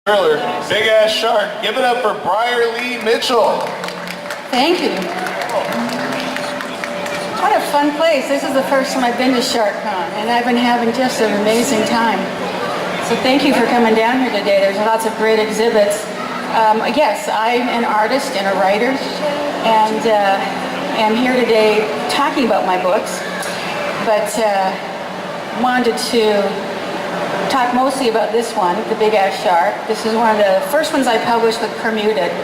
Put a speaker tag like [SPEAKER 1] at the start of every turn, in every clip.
[SPEAKER 1] Thriller, Big Ass Shark. Give it up for Briar Lee Mitchell.
[SPEAKER 2] Thank you. What a fun place. This is the first time I've been to SharkCon, and I've been having just an amazing time. So thank you for coming down here today. There's lots of great exhibits. Yes, I'm an artist and a writer, and am here today talking about my books, but wanted to talk mostly about this one, The Big Ass Shark. This is one of the first ones I published with Permuted.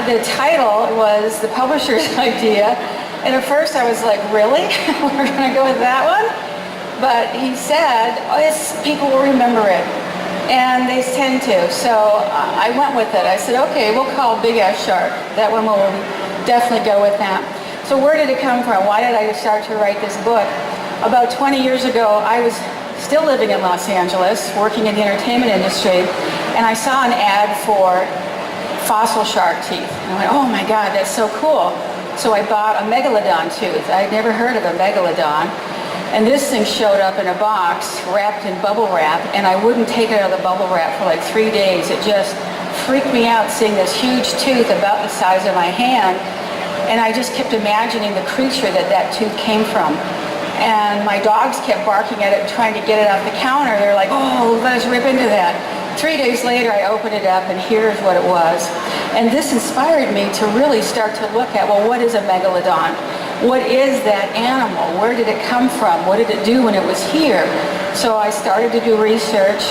[SPEAKER 2] The title was the publisher's idea, and at first I was like, really? We're going to go with that one? But he said, oh, people will remember it, and they tend to. So I went with it. I said, okay, we'll call Big Ass Shark. That one will definitely go with that. So where did it come from? Why did I start to write this book? About 20 years ago, I was still living in Los Angeles, working in the entertainment industry, and I saw an ad for fossil shark teeth. And I went, oh my God, that's so cool. So I bought a megalodon tooth. I'd never heard of a megalodon. And this thing showed up in a box wrapped in bubble wrap, and I wouldn't take it out of the bubble wrap for like 3 days. It just freaked me out seeing this huge tooth about the size of my hand, and I just kept imagining the creature that tooth came from. And my dogs kept barking at it, trying to get it off the counter. They're like, oh, let us rip into that. 3 days later, I opened it up, and here's what it was. And this inspired me to really start to look at, well, what is a megalodon? What is that animal? Where did it come from? What did it do when it was here? So I started to do research.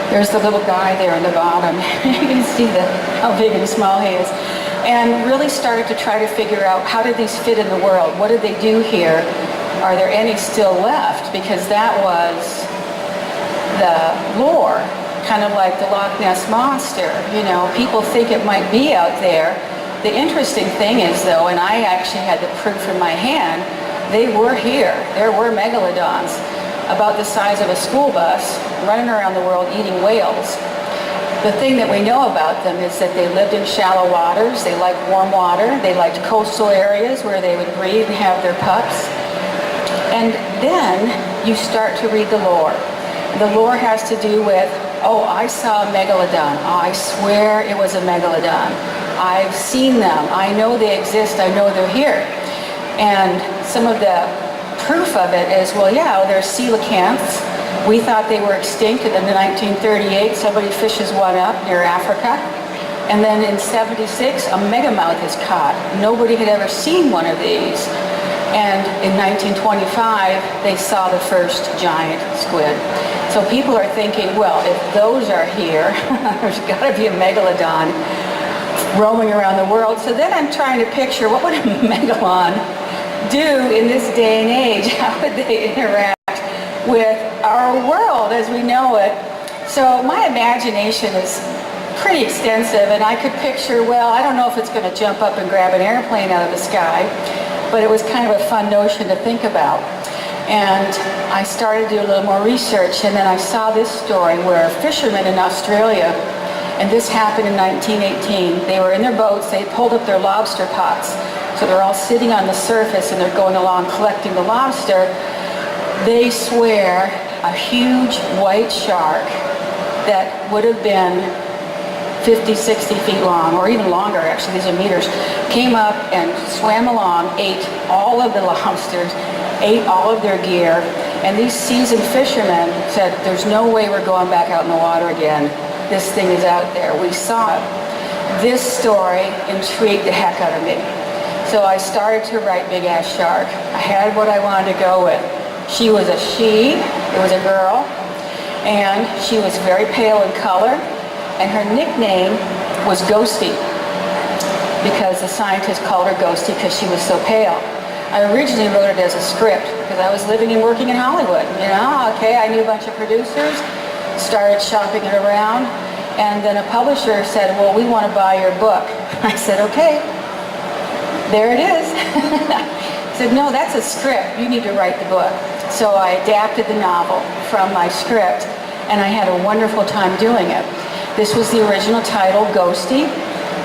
[SPEAKER 2] There's the little guy there on the bottom. You can see how big and small he is. And really started to try to figure out, how did these fit in the world? What did they do here? Are there any still left? Because that was the lore, kind of like the Loch Ness Monster. You know, people think it might be out there. The interesting thing is, though, and I actually had the proof in my hand, they were here. There were megalodons about the size of a school bus running around the world eating whales. The thing that we know about them is that they lived in shallow waters, they liked warm water, they liked coastal areas where they would breed and have their pups. And then you start to read the lore. The lore has to do with, oh, I saw a megalodon. Oh, I swear it was a megalodon. I've seen them. I know they exist. I know they're here. And some of the proof of it is, well, yeah, there's coelacanths. We thought they were extinct, and then in 1938, somebody fishes one up near Africa. And then in 76, a megamouth is caught. Nobody had ever seen one of these. And in 1925, they saw the first giant squid. So people are thinking, well, if those are here, there's got to be a megalodon roaming around the world. So then I'm trying to picture, what would a megalodon do in this day and age? How would they interact with our world as we know it? So my imagination is pretty extensive, and I could picture, well, I don't know if it's going to jump up and grab an airplane out of the sky, but it was kind of a fun notion to think about. And I started to do a little more research, and then I saw this story where fishermen in Australia, and this happened in 1918, they were in their boats, they pulled up their lobster pots. So they're all sitting on the surface and they're going along collecting the lobster. They swear a huge white shark that would have been 50, 60 feet long, or even longer, actually, these are meters, came up and swam along, ate all of the lobsters, ate all of their gear, and these seasoned fishermen said, there's no way we're going back out in the water again. This thing is out there. We saw it. This story intrigued the heck out of me. So I started to write Big Ass Shark. I had what I wanted to go with. She was a she, it was a girl, and she was very pale in color. And her nickname was Ghosty, because the scientists called her Ghosty because she was so pale. I originally wrote it as a script because I was living and working in Hollywood. You know, okay, I knew a bunch of producers, started shopping it around, and then a publisher said, well, we want to buy your book. I said, okay, there it is. He said, no, that's a script. You need to write the book. So I adapted the novel from my script, and I had a wonderful time doing it. This was the original title, Ghosty.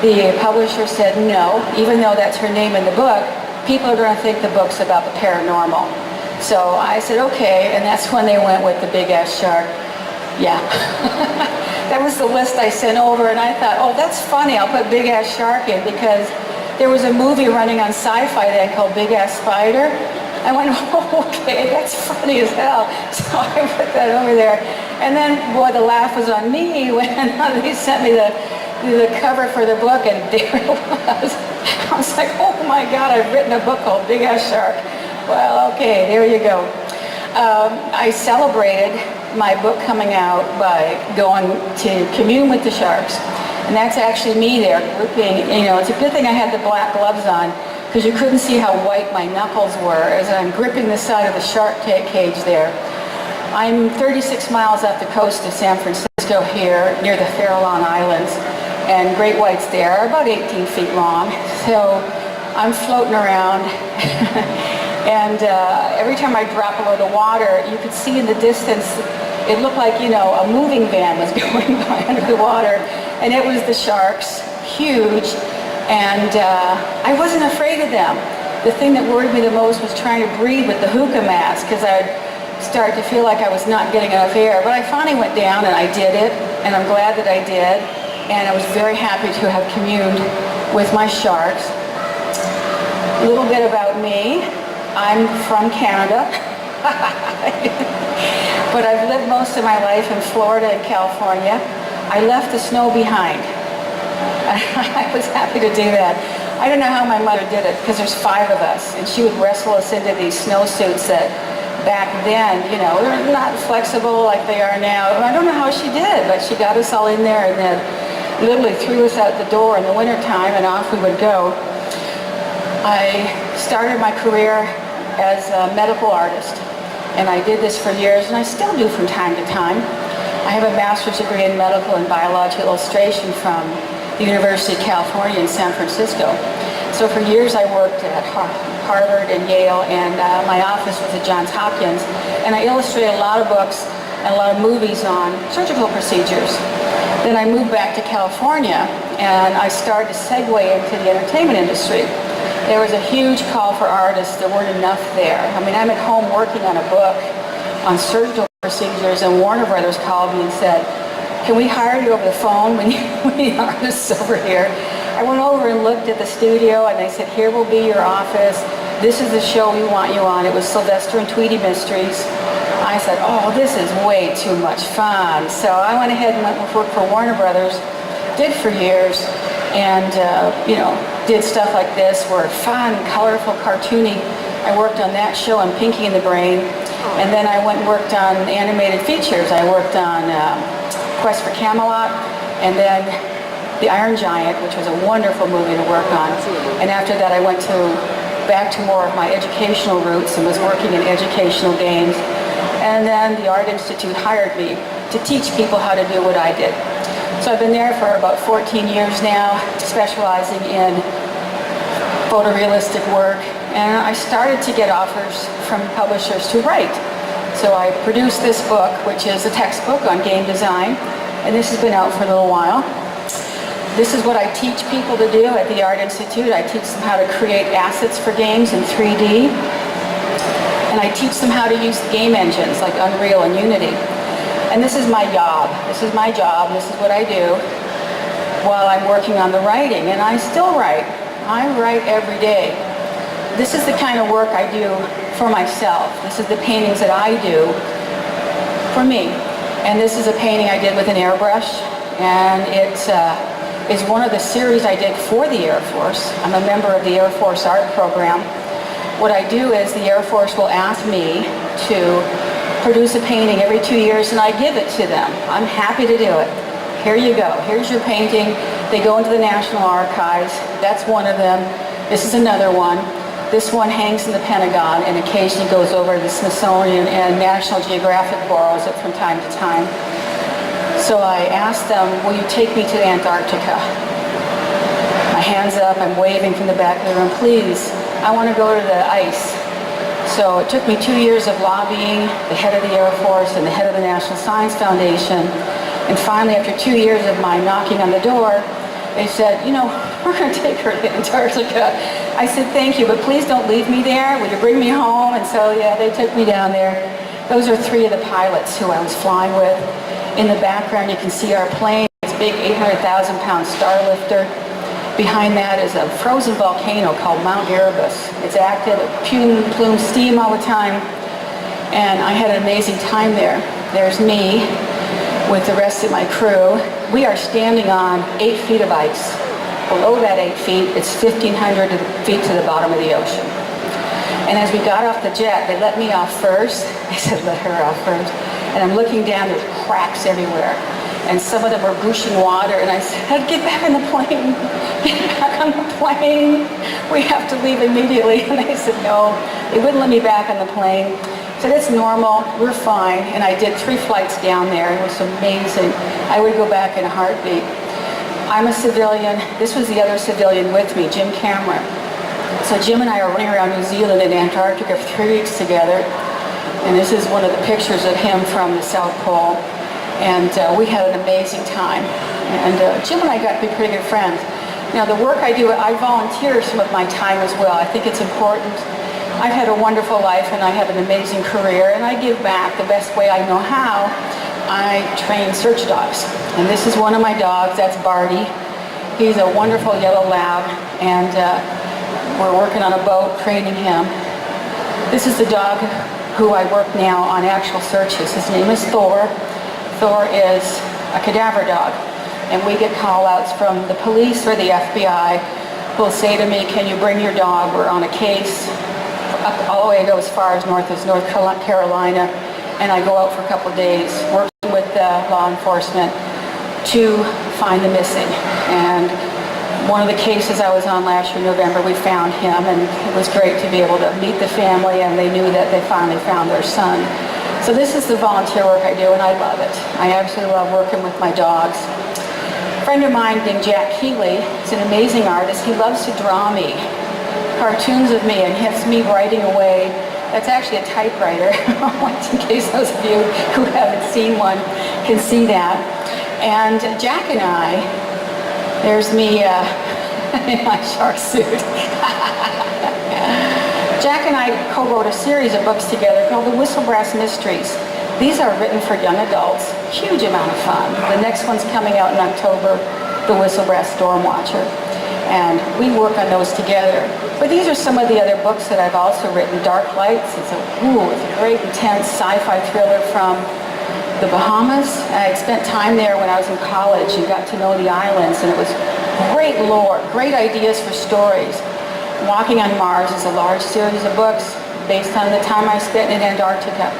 [SPEAKER 2] The publisher said no, even though that's her name in the book, people are going to think the book's about the paranormal. So I said, okay, and that's when they went with the Big Ass Shark. Yeah. That was was the list I sent over, and I thought, oh, that's funny. I'll put Big Ass Shark in because there was a movie running on Sci-Fi then called Big Ass Spider. I went, oh, okay, that's funny as hell. So I put that over there. And then, boy, the laugh was on me when he sent me the cover for the book, and there it was. I was like, oh my God, I've written a book called Big Ass Shark. Well, okay, there you go. I celebrated my book coming out by going to commune with the sharks. And that's actually me there, gripping, it's a good thing I had the black gloves on because you couldn't see how white my knuckles were as I'm gripping the side of the shark cage there. I'm 36 miles off the coast of San Francisco here, near the Farallon Islands, and great whites there are about 18 feet long. So I'm floating around, and every time I drop below the water, you could see in the distance, it looked like, a moving van was going by under the water, and it was the sharks, huge, and I wasn't afraid of them. The thing that worried me the most was trying to breathe with the hookah mask, because I'd start to feel like I was not getting enough air. But I finally went down and I did it, and I'm glad that I did, and I was very happy to have communed with my sharks. A little bit about me. I'm from Canada, but I've lived most of my life in Florida and California. I left the snow behind. I was happy to do that. I don't know how my mother did it, because there's 5 of us, and she would wrestle us into these snowsuits that back then, they're not flexible like they are now. I don't know how she did, but she got us all in there and then literally threw us out the door in the wintertime, and off we would go. I started my career as a medical artist, and I did this for years, and I still do from time to time. I have a master's degree in medical and biological illustration from the University of California in San Francisco. So for years I worked at Harvard and Yale, and my office was at Johns Hopkins, and I illustrated a lot of books and a lot of movies on surgical procedures. Then I moved back to California, and I started to segue into the entertainment industry. There was a huge call for artists. There weren't enough there. I mean, I'm at home working on a book on surgical procedures, and Warner Brothers called me and said, can we hire you over the phone? We need artists over here. I went over and looked at the studio, and they said, here will be your office. This is the show we want you on. It was Sylvester and Tweety Mysteries. I said, oh, this is way too much fun. So I went ahead and went to work for Warner Brothers, did for years, and did stuff like this, were fun, colorful, cartoony. I worked on that show on Pinky and the Brain, and then I went and worked on animated features. I worked on Quest for Camelot, and then The Iron Giant, which was a wonderful movie to work on. And after that, I went back to more of my educational roots and was working in educational games. And then the Art Institute hired me to teach people how to do what I did. So I've been there for about 14 years now, specializing in photorealistic work. And I started to get offers from publishers to write. So I produced this book, which is a textbook on game design, and this has been out for a little while. This is what I teach people to do at the Art Institute. I teach them how to create assets for games in 3D, and I teach them how to use game engines like Unreal and Unity. And this is my job. This is my job. This is what I do while I'm working on the writing, and I still write. I write every day. This is the kind of work I do for myself. This is the paintings that I do for me. And this is a painting I did with an airbrush, and it is one of the series I did for the Air Force. I'm a member of the Air Force art program. What I do is the Air Force will ask me to produce a painting every 2 years, and I give it to them. I'm happy to do it. Here you go. Here's your painting. They go into the National Archives. That's one of them. This is another one. This one hangs in the Pentagon and occasionally goes over to the Smithsonian, and National Geographic borrows it from time to time. So I asked them, will you take me to Antarctica? My hand's up, I'm waving from the back of the room, please, I want to go to the ice. So it took me 2 years of lobbying the head of the Air Force and the head of the National Science Foundation, and finally after 2 years of my knocking on the door, they said, we're going to take her to Antarctica. I said, thank you, but please don't leave me there. Will you bring me home? And so, yeah, they took me down there. Those are 3 of the pilots who I was flying with. In the background, you can see our plane. big 800,000-pound star lifter. Behind that is a frozen volcano called Mount Erebus. It's active, it plumes steam all the time, and I had an amazing time there. There's me with the rest of my crew. We are standing on 8 feet of ice. Below that 8 feet, it's 1,500 feet to the bottom of the ocean. And as we got off the jet, they let me off first. I said, let her off first. And I'm looking down, there's cracks everywhere. And some of them were gushing water, and I said, get back on the plane, get back on the plane. We have to leave immediately. And they said, no, they wouldn't let me back on the plane. I said, it's normal, we're fine. And I did 3 flights down there. It was amazing. I would go back in a heartbeat. I'm a civilian. This was the other civilian with me, Jim Cameron. So Jim and I are running around New Zealand and Antarctica for 3 weeks together. And this is one of the pictures of him from the South Pole. And we had an amazing time. And Jim and I got to be pretty good friends. Now the work I do, I volunteer some of my time as well. I think it's important. I've had a wonderful life and I have an amazing career, and I give back the best way I know how. I train search dogs. And this is one of my dogs, that's Barty. He's a wonderful yellow lab, and we're working on a boat training him. This is the dog who I work now on actual searches. His name is Thor. Thor is a cadaver dog, and we get call-outs from the police or the FBI who will say to me, can you bring your dog? We're on a case. Up all the way, I go as far as North Carolina, and I go out for a couple of days working with law enforcement to find the missing. And one of the cases I was on last year, November, we found him, and it was great to be able to meet the family, and they knew that they finally found their son. So this is the volunteer work I do, and I love it. I absolutely love working with my dogs. A friend of mine named Jack Keeley is an amazing artist. He loves to draw me cartoons of me, and has me writing away. That's actually a typewriter, in case those of you who haven't seen one can see that. And Jack and I, there's me in my shark suit. Jack and I co-wrote a series of books together called The Whistlebrass Mysteries. These are written for young adults, huge amount of fun. The next one's coming out in October, The Whistlebrass Storm Watcher. And we work on those together. But these are some of the other books that I've also written. Dark Lights, it's a great intense sci-fi thriller from the Bahamas. I spent time there when I was in college and got to know the islands, and it was great lore, great ideas for stories. Walking on Mars is a large series of books based on the time I spent in Antarctica.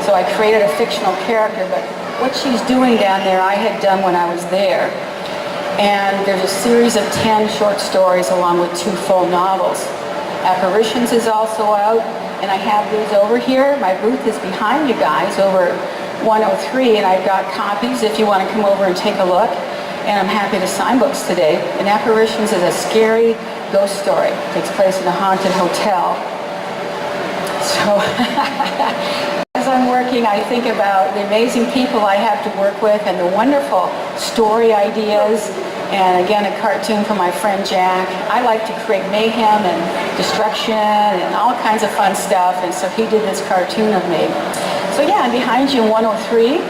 [SPEAKER 2] So I created a fictional character, but what she's doing down there I had done when I was there. And there's a series of 10 short stories along with 2 full novels. Apparitions is also out, and I have these over here. My booth is behind you guys over at 103, and I've got copies if you want to come over and take a look. And I'm happy to sign books today. And Apparitions is a scary ghost story. It takes place in a haunted hotel. So as I'm working, I think about the amazing people I have to work with and the wonderful story ideas. And again, a cartoon from my friend Jack. I like to create mayhem and destruction and all kinds of fun stuff. And so he did this cartoon of me. So yeah, I'm behind you in 103.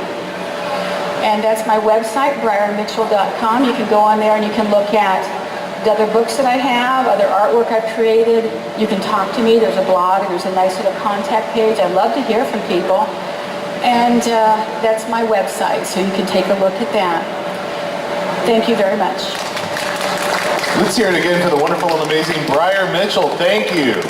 [SPEAKER 2] And that's my website, MR.GEEKMEOUT.com. You can go on there and you can look at the other books that I have, other artwork I've created. You can talk to me. There's a blog and there's a nice little contact page. I love to hear from people. And that's my website, so you can take a look at that. Thank you very much.
[SPEAKER 1] Let's hear it again for the wonderful and amazing Briar Mitchell. Thank you.